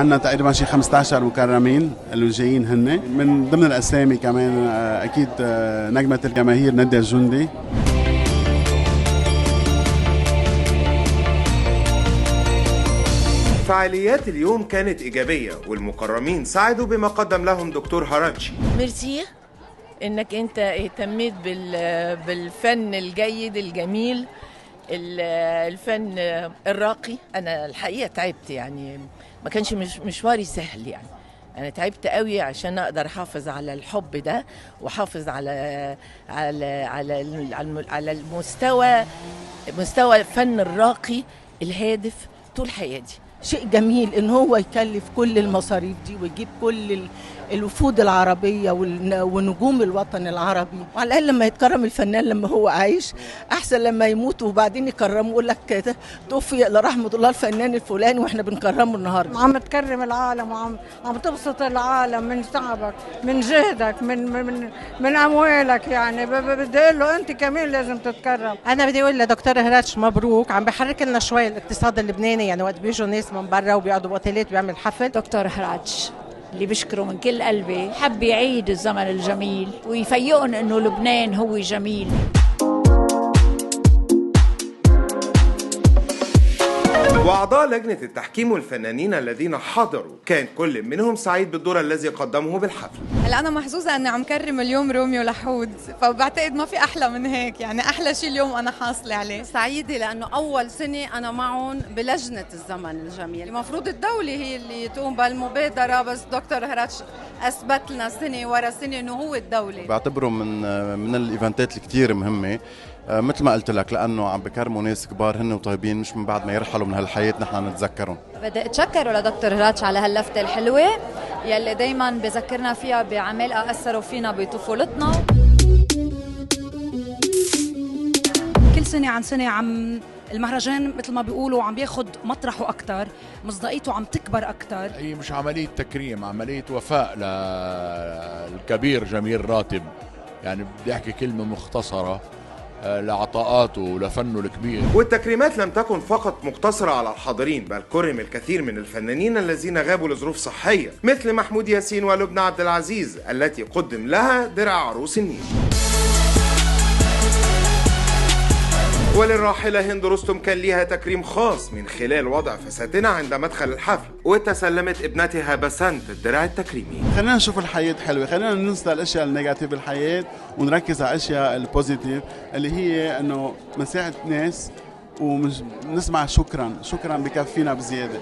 عندنا تقريبا شي 15 مكرمين اللي جايين هن، من ضمن الاسامي كمان اكيد نجمة الجماهير نادية الجندي. فعاليات اليوم كانت إيجابية، والمكرمين سعدوا بما قدم لهم دكتور هراتشي. ميرسي انك انت اهتميت بالفن الجيد الجميل، الفن الراقي. انا الحقيقة تعبت، يعني ما كانش مشواري سهل، يعني انا تعبت قوي عشان اقدر احافظ على الحب ده، واحافظ على مستوى الفن الراقي الهادف طول حياتي. شيء جميل ان هو يكلف كل المصاريف دي ويجيب كل الوفود العربية ونجوم الوطن العربي، وعلى الأقل لما يتكرم الفنان لما هو عايش أحسن لما يموت وبعدين يكرمه يقول لك توفي لرحمة الله الفنان الفلاني وإحنا بنكرمه النهاردة. عم تكرم العالم وعم تبسط العالم من تعبك، من جهدك، من أموالك، يعني بدي أقول له أنت كمان لازم تتكرم. أنا بدي أقول لدكتور هراتش مبروك، عم بحرك لنا شوي الاقتصاد اللبناني، يعني وقت بيجوا ناس من برا وبيقعدوا بأوتيلات بيعمل حفل. دكتور هراتش اللي بشكره من كل قلبي، حب يعيد الزمن الجميل ويفيقن انه لبنان هو جميل. وأعضاء لجنة التحكيم والفنانين الذين حضروا كان كل منهم سعيد بالدور الذي قدمه بالحفل. هلا أنا محظوظة أني عم كرم اليوم روميو لحود، فبعتقد ما في أحلى من هيك، يعني أحلى شيء اليوم أنا حاصلة عليه. سعيدة لأنه أول سنة أنا معهم بلجنة الزمن الجميل، المفروض الدولة هي اللي تقوم بالمبادرة، بس دكتور هراتش أثبت لنا سنة ورا سنة أنه هو الدولة. بعتبره من الإيفنتات الكتير مهمة، مثل ما قلت لك، لأنه عم بكرموا ناس كبار هن وطيبين، مش من بعد ما يرحلوا من هالحياة نحن نتذكرهم. بدي اتشكر لدكتور هراتش على هاللفتة الحلوة يلي دايما بذكرنا فيها بعمال أثروا فينا بطفولتنا. كل سنة عن سنة عم المهرجان مثل ما بيقولوا عم بياخد مطرحه أكتر، مصداقيته عم تكبر أكتر. هي مش عملية تكريم، عملية وفاء للكبير جميل راتب، يعني بدي أحكي كلمة مختصرة لعطاءاته ولفنه الكبير. والتكريمات لم تكن فقط مقتصرة على الحاضرين، بل كرم الكثير من الفنانين الذين غابوا لظروف صحية، مثل محمود ياسين ولبنى عبد العزيز التي قدم لها درع عروس النيل. وللراحلة هند رستم كان ليها تكريم خاص من خلال وضع فساتينها عند مدخل الحفل، وتسلمت ابنتها بسنت الدرع التكريمي. خلينا نشوف الحياة حلوة، خلينا ننسى الاشياء النيجاتيف بالحياة ونركز على الاشياء البوزيتيف اللي هي انه نساعد ناس ونسمع شكرا بكفينا بزيادة.